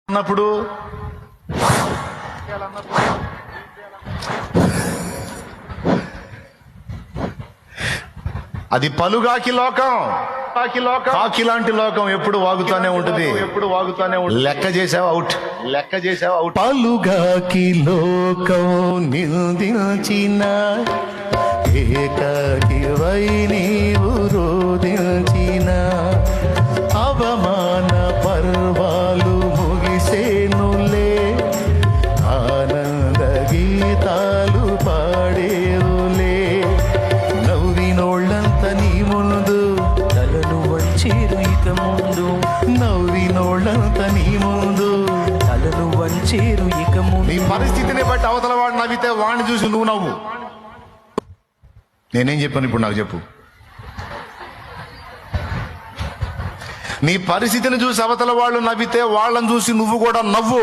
అన్నప్పుడు అది పలుగాకి లోకం, కాకి లాంటి లోకం ఎప్పుడు వాగుతానే ఉంటుంది, లెక్క చేసావు అవుట్. పలుగాకి లోకం నిందించిన ఏకాకివై నీవు రోదించిన అవమాన పర్వాలు ముగిసేనులే, ఆనంద గీతాలు పాడేవులే. నవ్వినోళ్ళంత నీ ముందు తలలు వంచేరు ఇక ముందు, నవ్వినోళ్ళంత నీ ముందు తలలు వంచేరు ఇక ముందు. నీ పరిస్థితిని బట్టి అవతల వాడు నవ్వితే వాడిని చూసి నువ్వు నవ్వు. నేనేం చెప్పాను ఇప్పుడు నాకు చెప్పు. నీ పరిస్థితిని చూసి అవతల వాళ్ళు నవ్వితే వాళ్ళని చూసి నువ్వు కూడా నవ్వు.